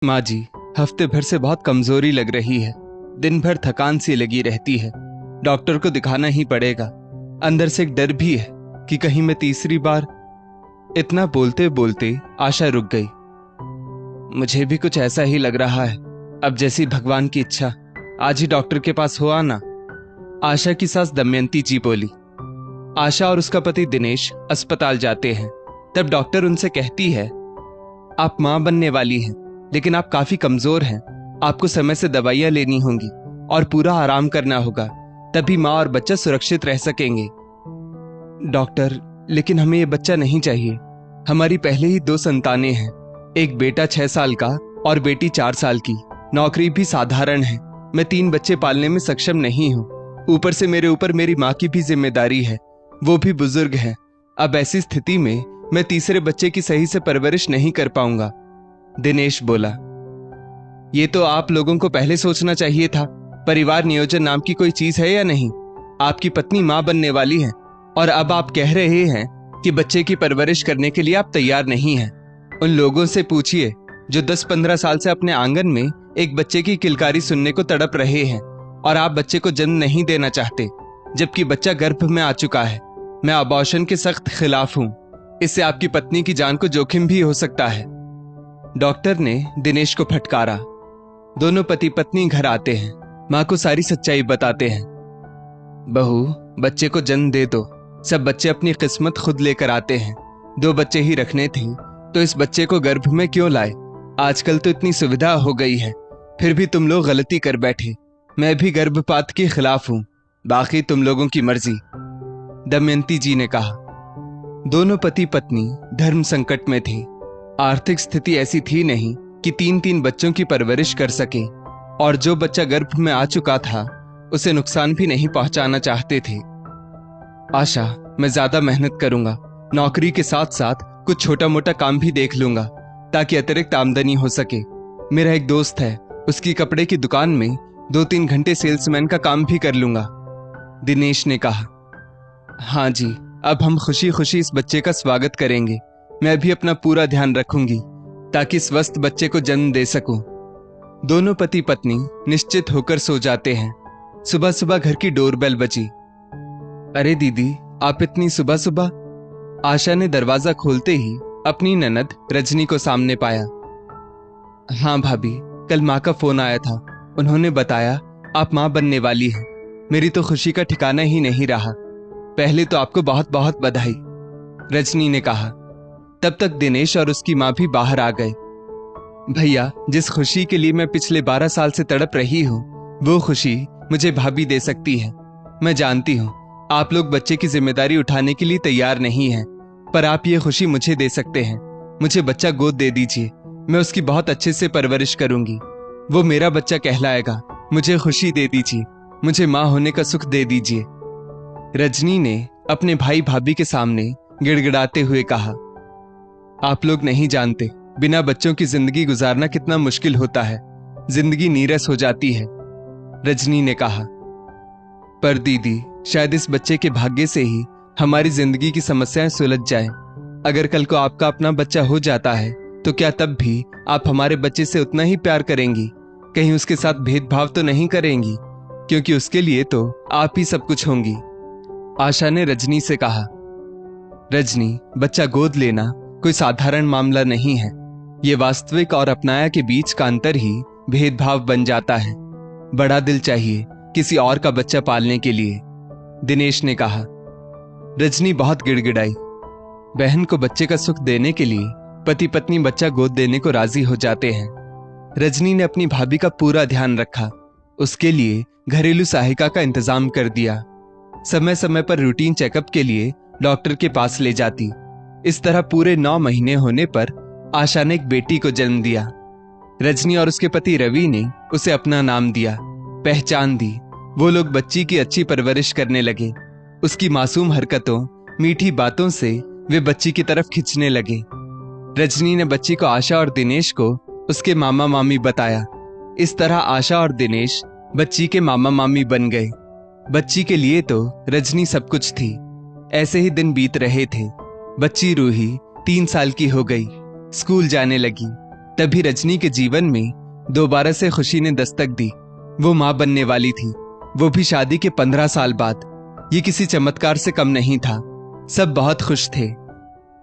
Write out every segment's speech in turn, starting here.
माँ जी, हफ्ते भर से बहुत कमजोरी लग रही है। दिन भर थकान सी लगी रहती है। डॉक्टर को दिखाना ही पड़ेगा। अंदर से एक डर भी है कि कहीं मैं तीसरी बार। इतना बोलते बोलते आशा रुक गई। मुझे भी कुछ ऐसा ही लग रहा है। अब जैसी भगवान की इच्छा, आज ही डॉक्टर के पास हो आना। आशा की सास दमयंती जी बोली। आशा और उसका पति दिनेश अस्पताल जाते हैं। तब डॉक्टर उनसे कहती है, आप मां बनने वाली हैं, लेकिन आप काफी कमजोर हैं। आपको समय से दवाइयां लेनी होंगी और पूरा आराम करना होगा, तभी मां और बच्चा सुरक्षित रह सकेंगे। डॉक्टर, लेकिन हमें ये बच्चा नहीं चाहिए। हमारी पहले ही 2 संतानें हैं, एक बेटा 6 साल का और बेटी 4 साल की। नौकरी भी साधारण है। मैं 3 बच्चे पालने में सक्षम नहीं हूँ। ऊपर से मेरे ऊपर मेरी माँ की भी जिम्मेदारी है, वो भी बुजुर्ग है। अब ऐसी स्थिति में मैं तीसरे बच्चे की सही से परवरिश नहीं कर पाऊंगा। दिनेश बोला, ये तो आप लोगों को पहले सोचना चाहिए था। परिवार नियोजन नाम की कोई चीज है या नहीं? आपकी पत्नी मां बनने वाली है और अब आप कह रहे हैं कि बच्चे की परवरिश करने के लिए आप तैयार नहीं हैं। उन लोगों से पूछिए जो 10-15 साल से अपने आंगन में एक बच्चे की किलकारी सुनने को तड़प रहे हैं और आप बच्चे को जन्म नहीं देना चाहते, जबकि बच्चा गर्भ में आ चुका है। मैं अबॉर्शन के सख्त खिलाफ हूं। इससे आपकी पत्नी की जान को जोखिम भी हो सकता है। डॉक्टर ने दिनेश को फटकारा। दोनों पति पत्नी घर आते हैं, मां को सारी सच्चाई बताते हैं। बहू, बच्चे को जन्म दे दो। सब बच्चे अपनी किस्मत खुद लेकर आते हैं। 2 बच्चे ही रखने थे तो इस बच्चे को गर्भ में क्यों लाए? आजकल तो इतनी सुविधा हो गई है, फिर भी तुम लोग गलती कर बैठे। मैं भी गर्भपात के खिलाफ हूं, बाकी तुम लोगों की मर्जी, दमयंती जी ने कहा। दोनों पति पत्नी धर्म संकट में थे। आर्थिक स्थिति ऐसी थी नहीं कि 3-3 बच्चों की परवरिश कर सके, और जो बच्चा गर्भ में आ चुका था उसे नुकसान भी नहीं पहुंचाना चाहते थे। आशा, मैं ज्यादा मेहनत करूंगा। नौकरी के साथ साथ कुछ छोटा मोटा काम भी देख लूंगा ताकि अतिरिक्त आमदनी हो सके। मेरा एक दोस्त है, उसकी कपड़े की दुकान में 2-3 घंटे सेल्समैन का काम भी कर लूंगा, दिनेश ने कहा। हाँ जी, अब हम खुशी खुशी इस बच्चे का स्वागत करेंगे। मैं भी अपना पूरा ध्यान रखूंगी ताकि स्वस्थ बच्चे को जन्म दे सकूं। दोनों पति पत्नी निश्चित होकर सो जाते हैं। सुबह सुबह घर की डोरबेल बजी। अरे दीदी, आप इतनी सुबह सुबह? आशा ने दरवाजा खोलते ही अपनी ननद रजनी को सामने पाया। हाँ भाभी, कल माँ का फोन आया था। उन्होंने बताया आप माँ बनने वाली हैं। मेरी तो खुशी का ठिकाना ही नहीं रहा। पहले तो आपको बहुत बहुत बधाई, रजनी ने कहा। तब तक दिनेश और उसकी माँ भी बाहर आ गए। भैया, जिस खुशी के लिए मैं पिछले 12 साल से तड़प रही हूँ, वो खुशी मुझे भाभी दे सकती है। मैं जानती हूँ आप लोग बच्चे की जिम्मेदारी उठाने के लिए तैयार नहीं हैं, पर आप ये खुशी मुझे दे सकते हैं। मुझे बच्चा गोद दे दीजिए, मैं उसकी बहुत अच्छे से परवरिश करूंगी। वो मेरा बच्चा कहलाएगा। मुझे खुशी दे दीजिए, मुझे माँ होने का सुख दे दीजिए, रजनी ने अपने भाई भाभी के सामने गिड़गिड़ाते हुए कहा। आप लोग नहीं जानते बिना बच्चों की जिंदगी गुजारना कितना मुश्किल होता है। जिंदगी नीरस हो जाती है, रजनी ने कहा। पर दीदी, शायद इस बच्चे के भाग्य से ही हमारी जिंदगी की समस्याएं सुलझ जाएं। अगर कल को आपका अपना बच्चा हो जाता है तो क्या तब भी आप हमारे बच्चे से उतना ही प्यार करेंगी? कहीं उसके साथ भेदभाव तो नहीं करेंगी? क्योंकि उसके लिए तो आप ही सब कुछ होंगी, आशा ने रजनी से कहा। रजनी, बच्चा गोद लेना कोई साधारण मामला नहीं है। ये वास्तविक और अपनाया के बीच का अंतर ही भेदभाव बन जाता है। बड़ा दिल चाहिए किसी और का बच्चा पालने के लिए, दिनेश ने कहा। रजनी बहुत गिड़गिड़ाई। बहन को बच्चे का सुख देने के लिए पति पत्नी बच्चा गोद देने को राजी हो जाते हैं। रजनी ने अपनी भाभी का पूरा ध्यान रखा। उसके लिए घरेलू सहायिका का इंतजाम कर दिया। समय समय पर रूटीन चेकअप के लिए डॉक्टर के पास ले जाती। इस तरह पूरे 9 महीने होने पर आशा ने एक बेटी को जन्म दिया। रजनी और उसके पति रवि ने उसे अपना नाम दिया, पहचान दी। वो लोग बच्ची की अच्छी परवरिश करने लगे। उसकी मासूम हरकतों, मीठी बातों से वे बच्ची की तरफ खिंचने लगे। रजनी ने बच्ची को आशा और दिनेश को उसके मामा मामी बताया। इस तरह आशा और दिनेश बच्ची के मामा मामी बन गए। बच्ची के लिए तो रजनी सब कुछ थी। ऐसे ही दिन बीत रहे थे। बच्ची रूही 3 साल की हो गई, स्कूल जाने लगी। तभी रजनी के जीवन में दोबारा से खुशी ने दस्तक दी। वो मां बनने वाली थी, वो भी शादी के 15 साल बाद। ये किसी चमत्कार से कम नहीं था। सब बहुत खुश थे।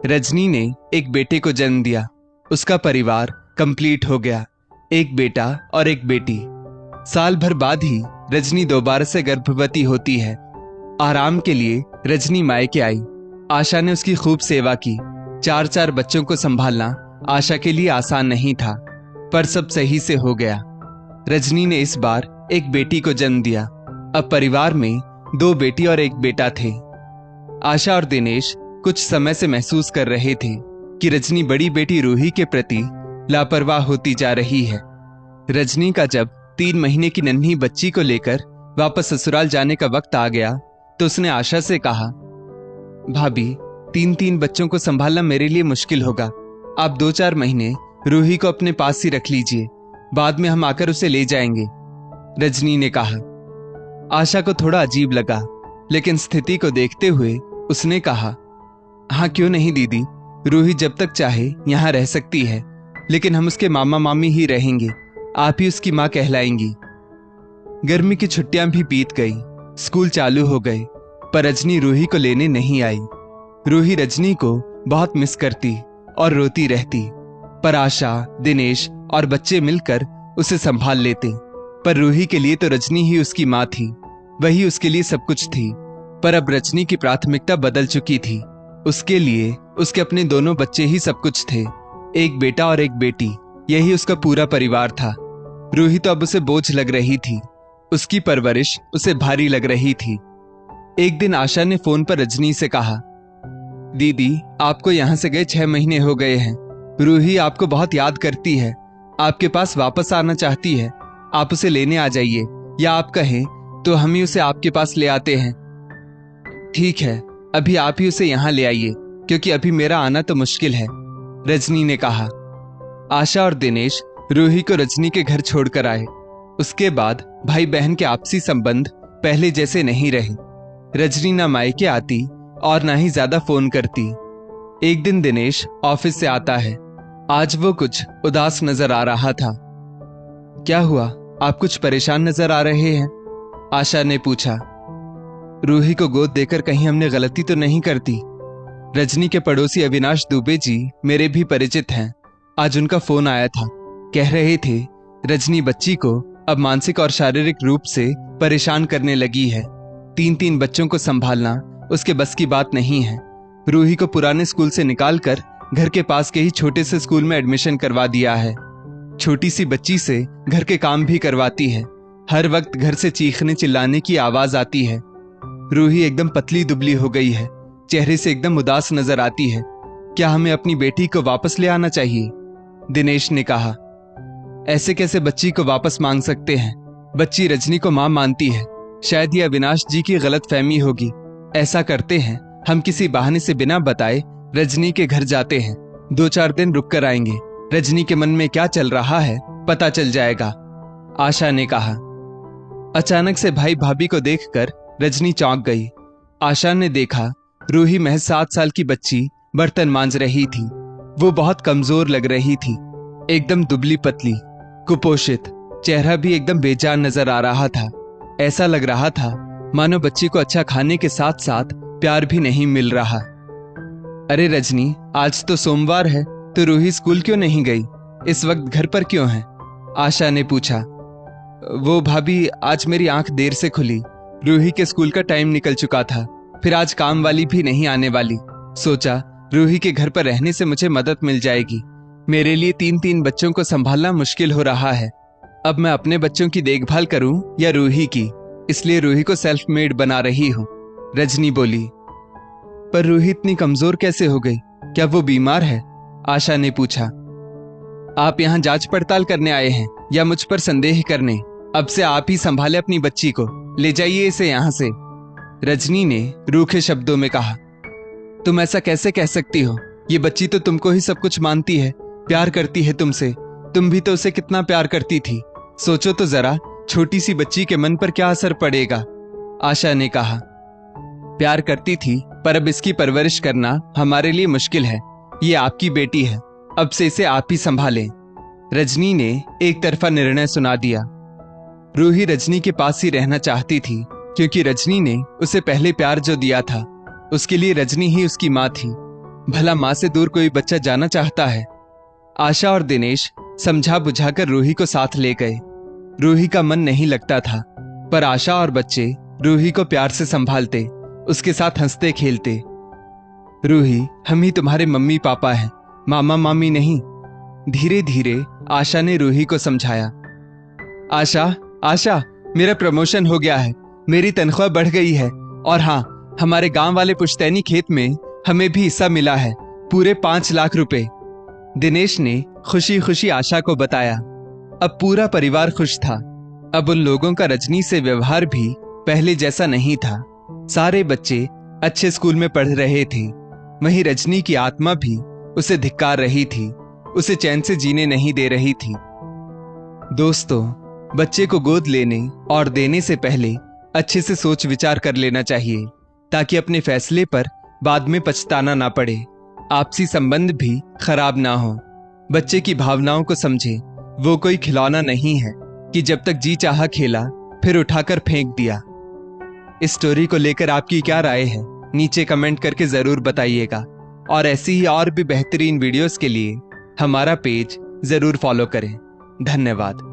रजनी ने एक बेटे को जन्म दिया। उसका परिवार कंप्लीट हो गया, एक बेटा और एक बेटी। साल भर बाद ही रजनी दोबारा से गर्भवती होती है। आराम के लिए रजनी मायके आई। आशा ने उसकी खूब सेवा की। 4 बच्चों को संभालना आशा के लिए आसान नहीं था, पर सब सही से हो गया। रजनी ने इस बार एक बेटी को जन्म दिया। अब परिवार में 2 बेटी और एक बेटा थे। आशा और दिनेश कुछ समय से महसूस कर रहे थे कि रजनी बड़ी बेटी रूही के प्रति लापरवाह होती जा रही है। रजनी का जब 3 महीने की नन्ही बच्ची को लेकर वापस ससुराल जाने का वक्त आ गया तो उसने आशा से कहा, भाभी, 3 बच्चों को संभालना मेरे लिए मुश्किल होगा। आप 2-4 महीने रूही को अपने पास ही रख लीजिए, बाद में हम आकर उसे ले जाएंगे, रजनी ने कहा। आशा को थोड़ा अजीब लगा, लेकिन स्थिति को देखते हुए उसने कहा, हाँ क्यों नहीं दीदी, रूही जब तक चाहे यहां रह सकती है, लेकिन हम उसके मामा मामी ही रहेंगे, आप ही उसकी मां कहलाएंगी। गर्मी की छुट्टियां भी बीत गई, स्कूल चालू हो गए, पर रजनी रूही को लेने नहीं आई। रूही रजनी को बहुत मिस करती और रोती रहती, पर आशा, दिनेश और बच्चे मिलकर उसे संभाल लेते। पर रूही के लिए तो रजनी ही उसकी मां थी, वही उसके लिए सब कुछ थी। पर अब रजनी की प्राथमिकता बदल चुकी थी। उसके लिए उसके अपने दोनों बच्चे ही सब कुछ थे, एक बेटा और एक बेटी, यही उसका पूरा परिवार था। रूही तो अब उसे बोझ लग रही थी, उसकी परवरिश उसे भारी लग रही थी। एक दिन आशा ने फोन पर रजनी से कहा, दीदी, आपको यहां से गए 6 महीने हो गए हैं। रूही आपको बहुत याद करती है, आपके पास वापस आना चाहती है। आप उसे लेने आ जाइए, या आप कहें तो हम ही उसे आपके पास ले आते हैं। ठीक है, अभी आप ही उसे यहां ले आइए, क्योंकि अभी मेरा आना तो मुश्किल है, रजनी ने कहा। आशा और दिनेश रूही को रजनी के घर छोड़कर आए। उसके बाद भाई बहन के आपसी संबंध पहले जैसे नहीं रहे। रजनी ना मायके आती और ना ही ज्यादा फोन करती। एक दिन दिनेश ऑफिस से आता है। आज वो कुछ उदास नजर आ रहा था। क्या हुआ, आप कुछ परेशान नजर आ रहे हैं, आशा ने पूछा। रूही को गोद देकर कहीं हमने गलती तो नहीं कर दी। रजनी के पड़ोसी अविनाश दुबे जी मेरे भी परिचित हैं। आज उनका फोन आया था, कह रहे थे रजनी बच्ची को अब मानसिक और शारीरिक रूप से परेशान करने लगी है। 3 बच्चों को संभालना उसके बस की बात नहीं है। रूही को पुराने स्कूल से निकालकर घर के पास के ही छोटे से स्कूल में एडमिशन करवा दिया है। छोटी सी बच्ची से घर के काम भी करवाती है। हर वक्त घर से चीखने चिल्लाने की आवाज आती है। रूही एकदम पतली दुबली हो गई है, चेहरे से एकदम उदास नजर आती है। क्या हमें अपनी बेटी को वापस ले आना चाहिए, दिनेश ने कहा। ऐसे कैसे बच्ची को वापस मांग सकते हैं? बच्ची रजनी को मां मानती है। शायद ये अविनाश जी की गलतफहमी होगी। ऐसा करते हैं, हम किसी बहाने से बिना बताए रजनी के घर जाते हैं। 2-4 दिन रुक कर आएंगे। रजनी के मन में क्या चल रहा है पता चल जाएगा, आशा ने कहा। अचानक से भाई भाभी को देखकर रजनी चौंक गई। आशा ने देखा रूही महज 7 साल की बच्ची बर्तन मांज रही थी। वो बहुत कमजोर लग रही थी, एकदम दुबली पतली, कुपोषित, चेहरा भी एकदम बेजान नजर आ रहा था। ऐसा लग रहा था मानो बच्ची को अच्छा खाने के साथ साथ प्यार भी नहीं मिल रहा। अरे रजनी, आज तो सोमवार है, तो रूही स्कूल क्यों नहीं गई? इस वक्त घर पर क्यों है? आशा ने पूछा। वो भाभी, आज मेरी आंख देर से खुली। रूही के स्कूल का टाइम निकल चुका था, फिर आज काम वाली भी नहीं आने वाली। सोचा रूही के घर पर रहने से मुझे मदद मिल जाएगी। मेरे लिए 3 बच्चों को संभालना मुश्किल हो रहा है। अब मैं अपने बच्चों की देखभाल करूं या रूही की, इसलिए रूही को सेल्फ मेड बना रही हूं, रजनी बोली। पर रूही इतनी कमजोर कैसे हो गई? क्या वो बीमार है? आशा ने पूछा। आप यहाँ जांच पड़ताल करने आए हैं या मुझ पर संदेह करने? अब से आप ही संभाले अपनी बच्ची को, ले जाइए इसे यहाँ से, रजनी ने रूखे शब्दों में कहा। तुम ऐसा कैसे कह सकती हो? ये बच्ची तो तुमको ही सब कुछ मानती है, प्यार करती है तुमसे। तुम भी तो उसे कितना प्यार करती थी। सोचो तो जरा, छोटी सी बच्ची के मन पर क्या असर पड़ेगा, आशा ने कहा। प्यार करती थी, पर अब इसकी परवरिश करना हमारे लिए मुश्किल है। ये आपकी बेटी है, अब से इसे आप ही संभालें, रजनी ने एक तरफा निर्णय सुना दिया। रूही रजनी के पास ही रहना चाहती थी क्योंकि रजनी ने उसे पहले प्यार जो दिया था उसके लिए रजनी ही उसकी माँ थी। भला माँ से दूर कोई बच्चा जाना चाहता है? आशा और दिनेश समझा बुझाकर रूही को साथ ले गए। रूही का मन नहीं लगता था, पर आशा और बच्चे रूही को प्यार से संभालते, उसके साथ हंसते खेलते। रूही, हम ही तुम्हारे मम्मी पापा हैं, मामा मामी नहीं। धीरे धीरे आशा ने रूही को समझाया। आशा, आशा, मेरा प्रमोशन हो गया है, मेरी तनख्वाह बढ़ गई है, और हाँ, हमारे गांव वाले पुश्तैनी खेत में हमें भी हिस्सा मिला है, पूरे 5 लाख रुपए। दिनेश ने खुशी खुशी आशा को बताया। अब पूरा परिवार खुश था। अब उन लोगों का रजनी से व्यवहार भी पहले जैसा नहीं था। सारे बच्चे अच्छे स्कूल में पढ़ रहे थे, वहीं रजनी की आत्मा भी उसे धिक्कार रही थी, उसे चैन से जीने नहीं दे रही थी। दोस्तों, बच्चे को गोद लेने और देने से पहले अच्छे से सोच विचार कर लेना चाहिए, ताकि अपने फैसले पर बाद में पछताना ना पड़े, आपसी संबंध भी खराब ना हो। बच्चे की भावनाओं को समझे, वो कोई खिलौना नहीं है कि जब तक जी चाहा खेला फिर उठाकर फेंक दिया। इस स्टोरी को लेकर आपकी क्या राय है, नीचे कमेंट करके जरूर बताइएगा, और ऐसी ही और भी बेहतरीन वीडियोस के लिए हमारा पेज जरूर फॉलो करें। धन्यवाद।